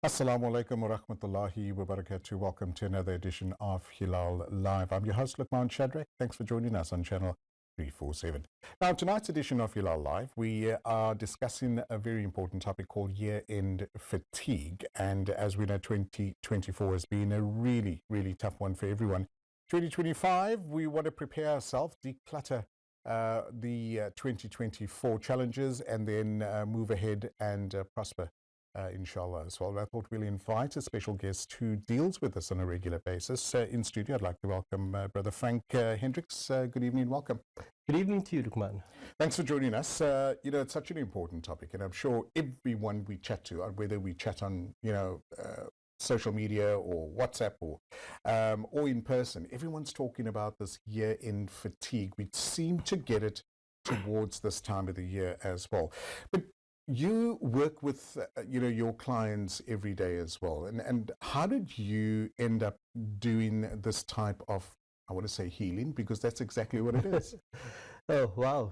Assalamu alaikum wa rahmatullahi wa barakatuh. Welcome to another edition of Hilaal Live. I'm your host, Luqman Shadrack. Thanks for joining us on channel 347. Now, tonight's edition of Hilaal Live, we are discussing a very important topic called year-end fatigue. And as we know, 2024 has been a really, really tough one for everyone. 2025, we want to prepare ourselves, declutter the 2024 challenges, and then move ahead and prosper. Inshallah as well. I thought we'll invite a special guest who deals with this on a regular basis. In studio, I'd like to welcome Brother Frank Hendricks. Good evening, welcome. Good evening to you, Luqman. Thanks for joining us. It's such an important topic, and I'm sure everyone we chat to, whether we chat on, social media or WhatsApp or in person, everyone's talking about this year-end fatigue. We seem to get it towards this time of the year as well. But you work with, your clients every day as well. And how did you end up doing this type of, I want to say healing, because that's exactly what it is. Oh, wow.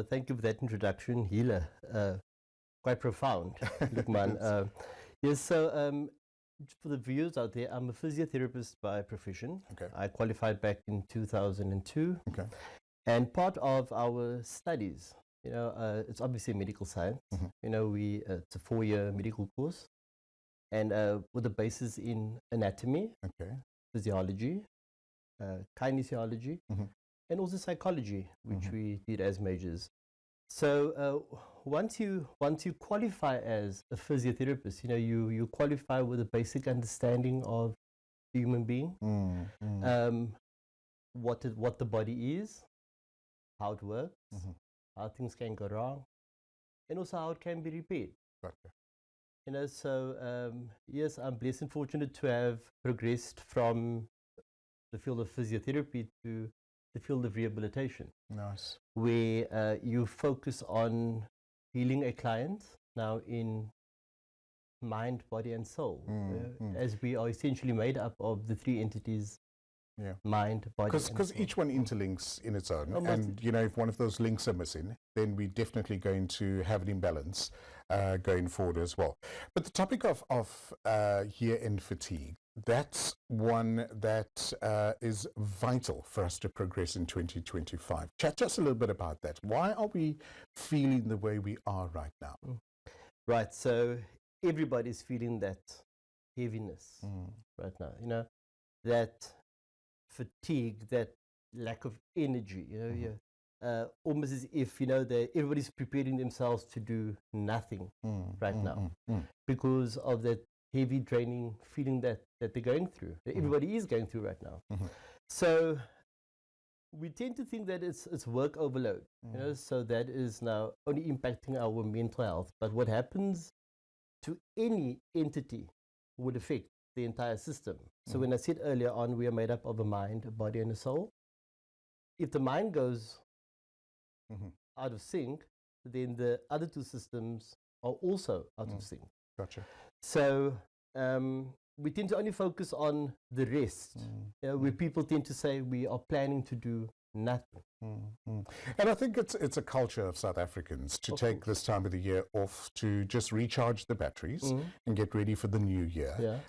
Thank you for that introduction, healer. Quite profound, Luqman. Yes, so for the viewers out there, I'm a physiotherapist by profession. Okay. I qualified back in 2002. Okay. And part of our studies, it's obviously medical science. Mm-hmm. It's a 4-year medical course, and with a basis in anatomy, Okay. physiology, kinesiology, Mm-hmm. and also psychology, which Mm-hmm. we did as majors. So once you qualify as a physiotherapist, you qualify with a basic understanding of the human being, what the body is, how it works, Mm-hmm. how things can go wrong, and also how it can be repaired. Gotcha. So yes, I'm blessed and fortunate to have progressed from the field of physiotherapy to the field of rehabilitation. Nice. Where you focus on healing a client now in mind, body, and soul, as we are essentially made up of the three entities. Yeah. Mind, body, because each one interlinks in its own, and if one of those links are missing, then we're definitely going to have an imbalance going forward as well. But the topic of year-end fatigue, that's one that is vital for us to progress in 2025. Chat to us a little bit about that. Why are we feeling the way we are right now? Right, so everybody's feeling that heaviness right now, that fatigue, that lack of energy, almost as if, everybody's preparing themselves to do nothing right now because of that heavy draining feeling that they're going through, that everybody is going through right now. So we tend to think that it's work overload, so that is now only impacting our mental health. But what happens to any entity would affect the entire system. So when I said earlier on, we are made up of a mind, a body, and a soul. If the mind goes out of sync, then the other two systems are also out of sync. Gotcha. So we tend to only focus on the rest, where people tend to say we are planning to do nothing. And I think it's a culture of South Africans to take this time of the year off to just recharge the batteries and get ready for the new year.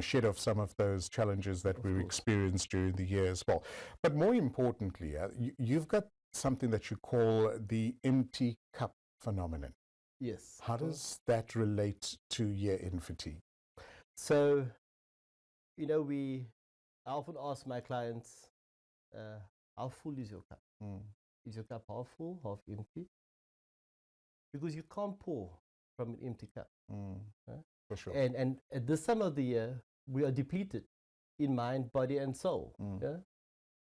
Shed off some of those challenges that we experienced during the year as well. But more importantly, you've got something that you call the empty cup phenomenon. Yes. How does that relate to year-end fatigue? So, I often ask my clients, how full is your cup? Is your cup half full, half empty? Because you can't pour from an empty cup. For sure. And at this time of the year, we are depleted in mind, body, and soul.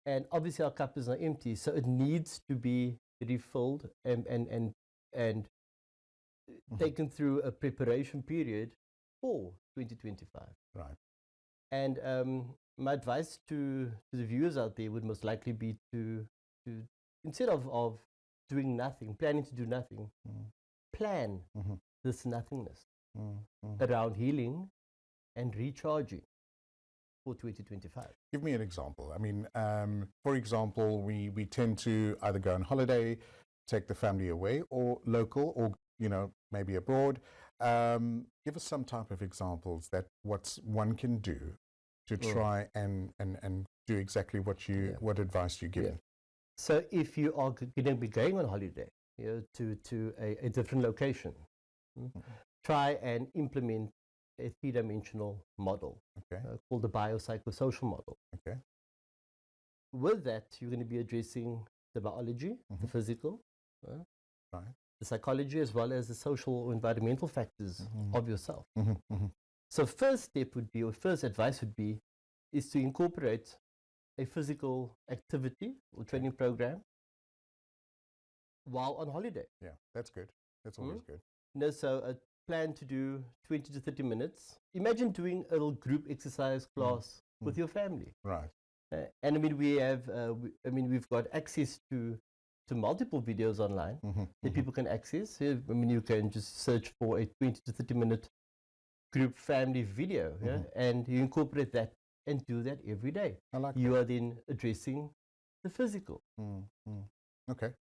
And obviously our cup is not empty, so it needs to be refilled and taken through a preparation period for 2025. Right. And my advice to the viewers out there would most likely be to instead of doing nothing, planning to do nothing, plan this nothingness around healing and recharging for 2025. Give me an example. I mean, for example, we tend to either go on holiday, take the family away, or local, or maybe abroad. Give us some type of examples that what one can do to try and do exactly what advice you're giving. So if you are going to be going on holiday, to a different location, try and implement a three-dimensional model called the biopsychosocial model. Okay. With that, you're going to be addressing the biology, the physical, the psychology, as well as the social or environmental factors of yourself. So first step would be, or first advice would be, is to incorporate a physical activity or training program while on holiday. Yeah, that's good. That's always good. So a plan to do 20 to 30 minutes. Imagine doing a little group exercise class with your family. Right. And I mean, we have, we've got access to multiple videos online that people can access. I mean, you can just search for a 20 to 30 minute group family video, and you incorporate that and do that every day. I like you are then addressing the physical. Okay,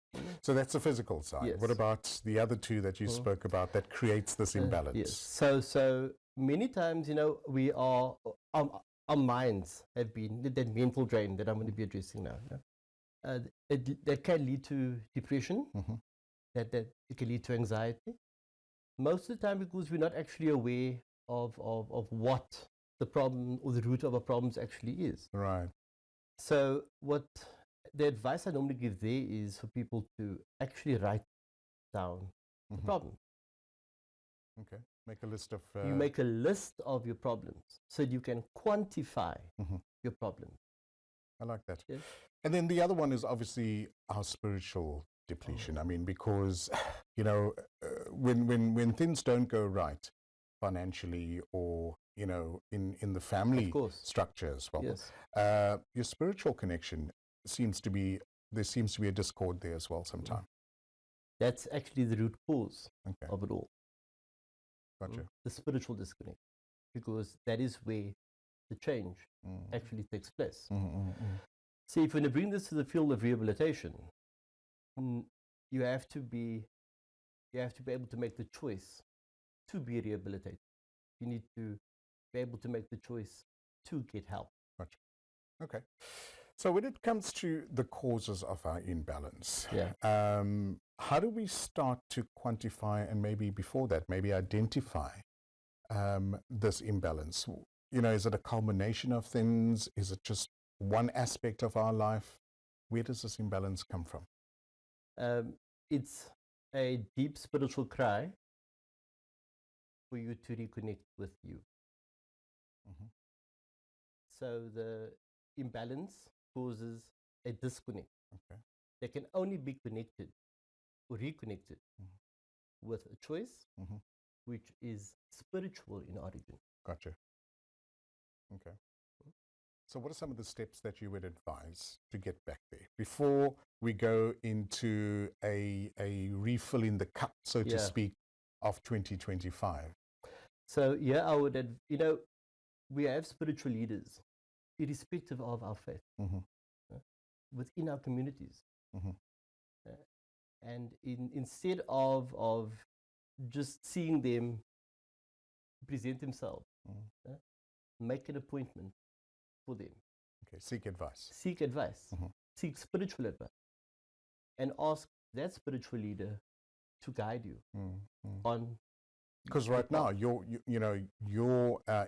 so that's the physical side. Yes. What about the other two that you spoke about that creates this imbalance? Yes. So many times, we are, our minds have been that mental drain that I'm going to be addressing now. That can lead to depression. That it can lead to anxiety. Most of the time, because we're not actually aware of what the problem or the root of our problems actually is. Right. So what the advice I normally give there is for people to actually write down the problem. Okay. Make a list of... You make a list of your problems so you can quantify your problems. I like that. Yes. And then the other one is obviously our spiritual depletion. I mean, because, when things don't go right financially or, in the family structure as well, your spiritual connection there seems to be a discord there as well sometimes. That's actually the root cause of it all. Gotcha. The spiritual disconnect, because that is where the change actually takes place. See, if we're going to bring this to the field of rehabilitation, you have to be able to make the choice to be rehabilitated. You need to be able to make the choice to get help. Gotcha. Okay. So when it comes to the causes of our imbalance, how do we start to quantify and maybe before that, maybe identify this imbalance? Is it a culmination of things? Is it just one aspect of our life? Where does this imbalance come from? It's a deep spiritual cry for you to reconnect with you. So the imbalance causes a disconnect that can only be connected or reconnected with a choice which is spiritual in origin. Gotcha. Okay. So what are some of the steps that you would advise to get back there before we go into a refill in the cup, so to speak, of 2025? So I would, we have spiritual leaders, irrespective of our faith, within our communities. And instead of just seeing them present themselves, make an appointment for them. Okay, seek advice. Seek advice. Seek spiritual advice. And ask that spiritual leader to guide you on. Because right now, your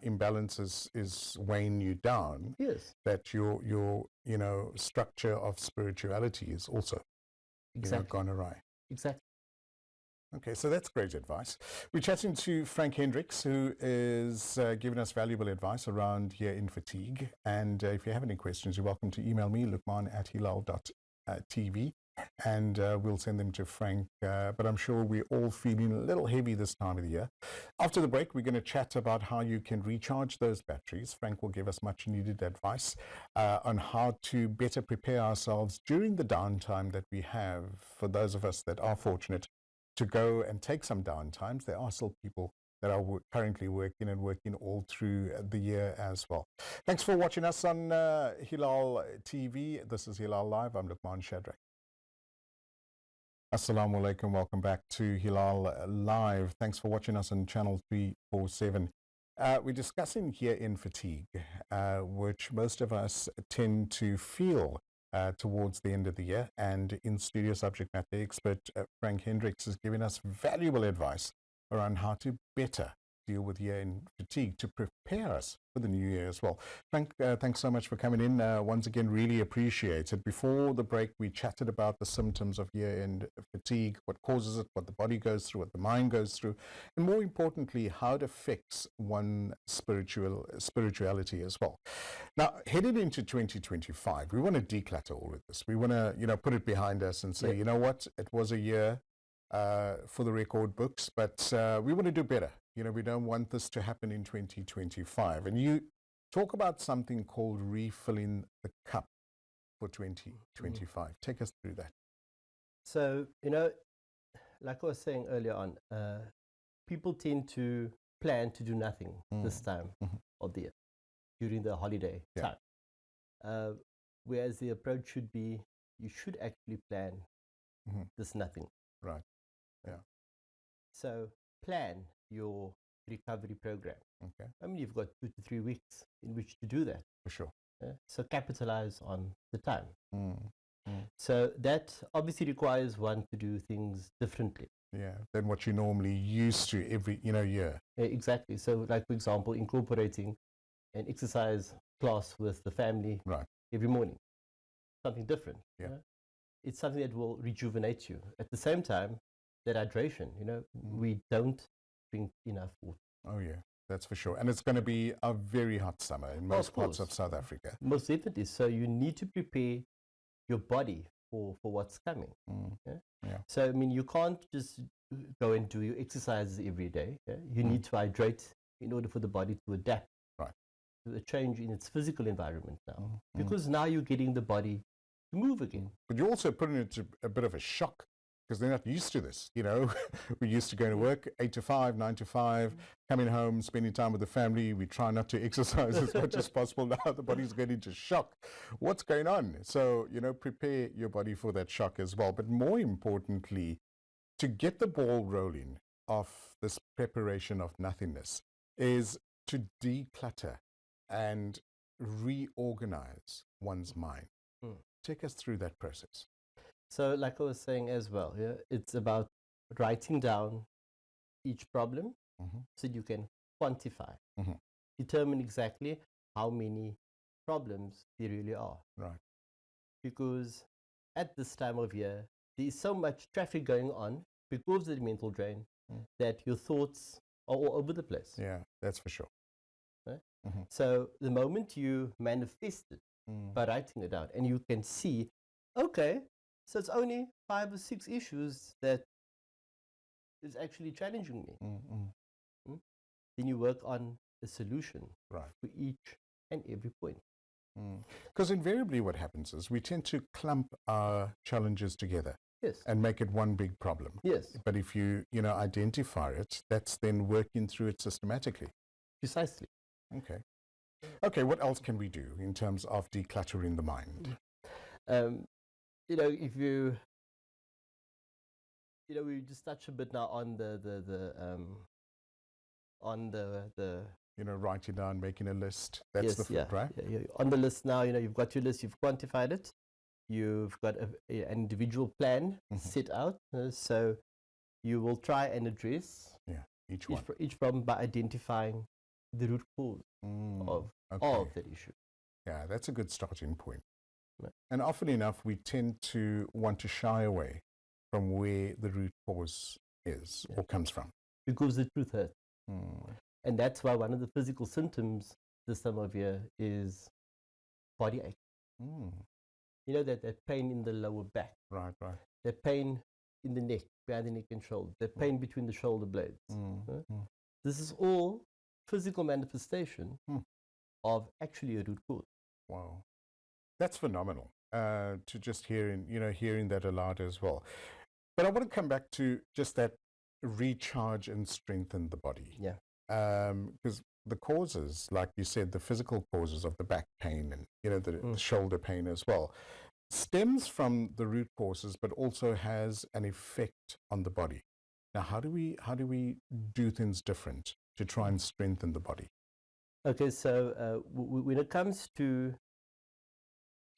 imbalance is weighing you down. Yes. That your structure of spirituality is also gone awry. Exactly. Okay, so that's great advice. We're chatting to Frank Hendricks, who is giving us valuable advice around here in fatigue. And if you have any questions, you're welcome to email me, lukman@hilaal.tv, and we'll send them to Frank. But I'm sure we're all feeling a little heavy this time of the year. After the break, we're going to chat about how you can recharge those batteries. Frank will give us much needed advice on how to better prepare ourselves during the downtime that we have. For those of us that are fortunate to go and take some downtimes, there are still people that are currently working all through the year as well. Thanks for watching us on Hilaal TV. This is Hilaal Live. I'm Lukman Shadrack. Assalamu alaikum. Welcome back to Hilaal Live. Thanks for watching us on channel 347. We're discussing here in fatigue, which most of us tend to feel towards the end of the year. And in studio subject matter expert Frank Hendricks is giving us valuable advice around how to better deal with year-end fatigue to prepare us for the new year as well. Frank, thanks so much for coming in. Once again, really appreciate it. Before the break, we chatted about the symptoms of year-end fatigue, what causes it, what the body goes through, what the mind goes through, and more importantly, how it affects one's spirituality as well. Now, headed into 2025, we want to declutter all of this. We want to, put it behind us and say, you know what, it was a year for the record books, but we want to do better. We don't want this to happen in 2025. And you talk about something called refilling the cup for 2025. Take us through that. So, like I was saying earlier on, people tend to plan to do nothing this time of the year, during the holiday time. Whereas the approach should be, you should actually plan this nothing. Right. Yeah. So plan your recovery program. Okay. I mean, you've got 2 to 3 weeks in which to do that. For sure. So capitalize on the time. So that obviously requires one to do things differently. Yeah, than what you normally used to every year. Exactly. So, like for example, incorporating an exercise class with the family every morning, something different. Yeah. It's something that will rejuvenate you. At the same time, that hydration, we don't drink enough water. Oh yeah, that's for sure. And it's going to be a very hot summer in most parts of South Africa. Most definitely. So you need to prepare your body for what's coming. So, I mean, you can't just go and do your exercises every day. You need to hydrate in order for the body to adapt to a change in its physical environment now. Because now you're getting the body to move again. But you're also putting it to a bit of a shock, because they're not used to this. We're used to going to work 8 to 5, 9 to 5, coming home, spending time with the family. We try not to exercise as much as possible. Now the body's getting into shock. What's going on? So, prepare your body for that shock as well. But more importantly, to get the ball rolling of this preparation of nothingness is to declutter and reorganize one's mind. Take us through that process. So, like I was saying as well, it's about writing down each problem so you can quantify, determine exactly how many problems there really are. Right. Because at this time of year, there is so much traffic going on because of the mental drain that your thoughts are all over the place. Yeah, that's for sure. Right? So the moment you manifest it by writing it down, and you can see, okay, so it's only 5 or 6 issues that is actually challenging me. Then you work on a solution for each and every point. Because invariably what happens is we tend to clump our challenges together and make it one big problem. But if you, identify it, that's then working through it systematically. Precisely. Okay, what else can we do in terms of decluttering the mind? If you, we just touch a bit now on the writing down, making a list. That's right? Yeah. On the list now, you've got your list, you've quantified it, you've got an individual plan set out. So you will try and address each problem by identifying the root cause of that issue. Yeah, that's a good starting point. And often enough, we tend to want to shy away from where the root cause is or comes from. Because the truth hurts. And that's why one of the physical symptoms this time of year is body ache. That pain in the lower back. Right. That pain in the neck, behind the neck and shoulder. That pain between the shoulder blades. This is all physical manifestation of actually a root cause. Wow. That's phenomenal to just hearing that aloud as well. But I want to come back to just that recharge and strengthen the body. Yeah. Because the causes, like you said, the physical causes of the back pain and, the shoulder pain as well, stems from the root causes, but also has an effect on the body. Now, how do we do things different to try and strengthen the body? Okay, so when it comes to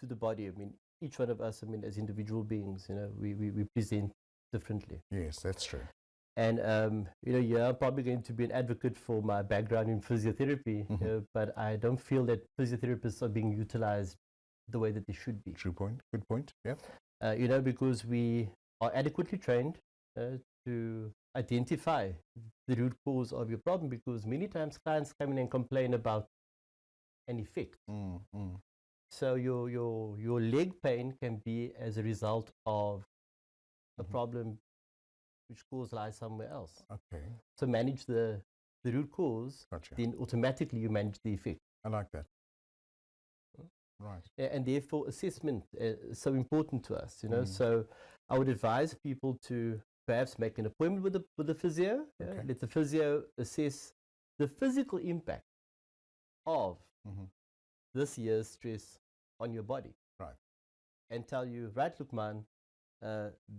the body, I mean, each one of us, I mean, as individual beings, you know, we present differently. Yes, that's true. And you know, yeah, I'm probably going to be an advocate for my background in physiotherapy, you know, but I don't feel that physiotherapists are being utilized the way that they should be. True point. Good point. Yeah. You know, because we are adequately trained to identify the root cause of your problem, because many times clients come in and complain about an effect. So your leg pain can be as a result of a problem which cause lies somewhere else. Okay. So manage the root cause, Gotcha. then automatically you manage the effect. I like that. Right. And therefore assessment is so important to us, you know. So I would advise people to perhaps make an appointment with the physio. Okay. Let the physio assess the physical impact of this year's stress on your body. Right. And tell you, right, look, man,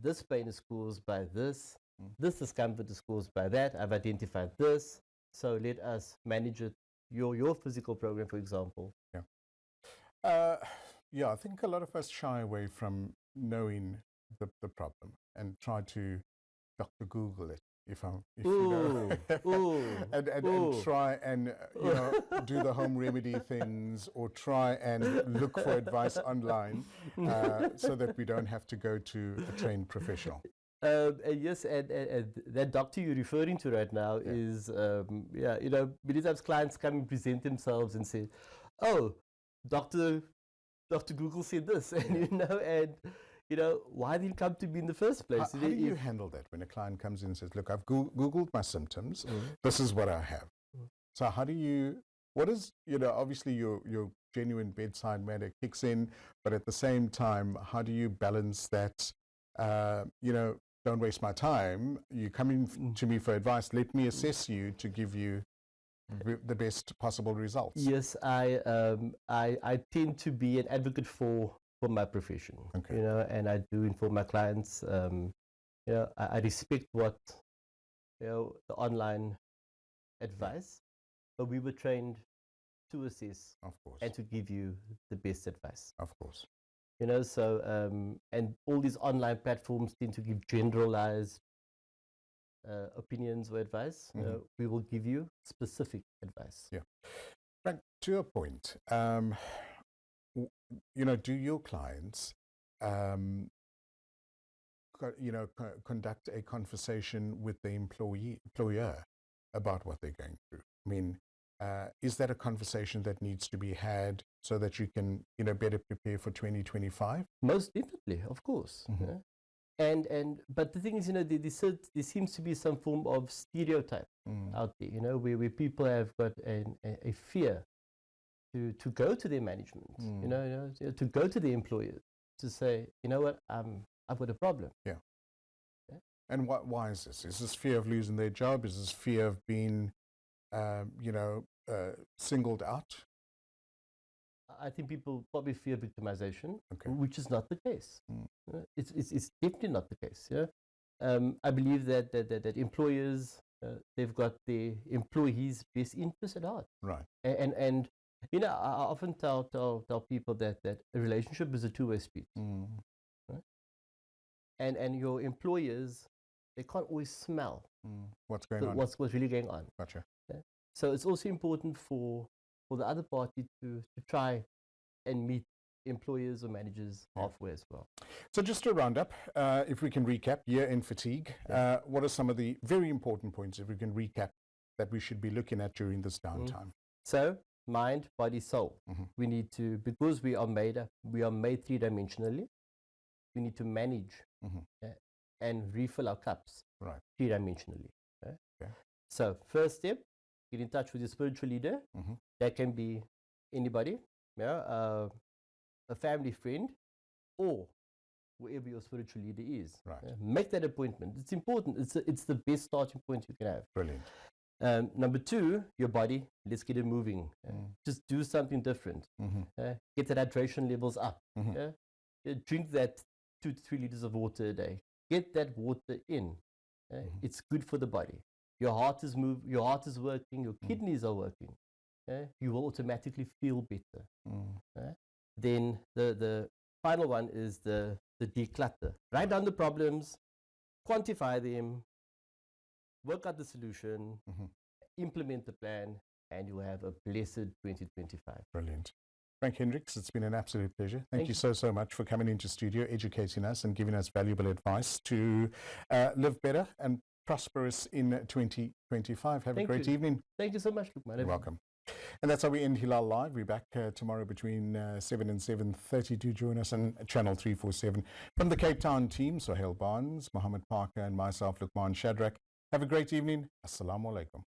this pain is caused by this, this discomfort is caused by that, I've identified this, so let us manage it, your physical program, for example. Yeah. Yeah, I think a lot of us shy away from knowing the problem and try to Dr. Google it, if you know, and try and you know, do the home remedy things, or try and look for advice online, so that we don't have to go to a trained professional. Yes, and that doctor you're referring to right now is, yeah, you know, many times clients come and present themselves and say, oh, Dr. Google said this, and you know, why did you come to me in the first place? How do you handle that when a client comes in and says, look, I've Googled my symptoms, this is what I have. So how do you, what is, you know, obviously your genuine bedside manner kicks in, but at the same time, how do you balance that, you know, don't waste my time, you come in to me for advice, let me assess you to give you the best possible results. Yes, I tend to be an advocate for my profession. Okay. You know, and I do inform my clients. You know, I respect what, you know, the online advice, but we were trained to assess, of course, and to give you the best advice. Of course. You know, so and all these online platforms tend to give generalized opinions or advice. We will give you specific advice. Yeah. Frank, to your point, you know, do your clients, you know, conduct a conversation with the employer about what they're going through? I mean, is that a conversation that needs to be had so that you can, you know, better prepare for 2025? Most definitely, of course. Yeah. But the thing is, you know, there seems to be some form of stereotype out there, you know, where people have got a fear to go to their management, you know, to go to the employers to say, you know what, I've got a problem. Yeah. And why is this? Is this fear of losing their job? Is this fear of being, you know, singled out? I think people probably fear victimization, okay, which is not the case. It's definitely not the case. Yeah, I believe that employers, they've got their employees' best interest at heart. Right. And you know, I often tell people that a relationship is a two-way street. Right? And your employers, they can't always smell what's going on. What's really going on. Gotcha. Yeah? So it's also important for the other party to try and meet employers or managers halfway as well. So just to round up, if we can recap year-end fatigue, what are some of the very important points, if we can recap, that we should be looking at during this downtime? So mind, body, soul. We need to, because we are made three-dimensionally, we need to manage and refill our cups three-dimensionally. Okay. So first step, get in touch with your spiritual leader. That can be anybody, a family friend, or wherever your spiritual leader is. Right. Make that appointment. It's important. It's the best starting point you can have. Brilliant. Number two, your body. Let's get it moving. Just do something different. Get the hydration levels up. drink that 2 to 3 liters of water a day. Get that water in. It's good for the body. Your heart is working, your kidneys are working. You will automatically feel better. Then the final one is the declutter. Write down the problems, quantify them, work out the solution, implement the plan, and you will have a blessed 2025. Brilliant. Frank Hendricks, it's been an absolute pleasure. Thank you so much for coming into studio, educating us and giving us valuable advice to live better and prosperous in 2025. Have a great evening. Thank you so much, Lukman. You're welcome. And that's how we end Hilaal Live. We're back tomorrow between 7 and 7:30. Do join us on Channel 347. From the Cape Town team, Sohail Barnes, Mohammed Parker, and myself, Lukman Shadrack. Have a great evening. Assalamu alaikum.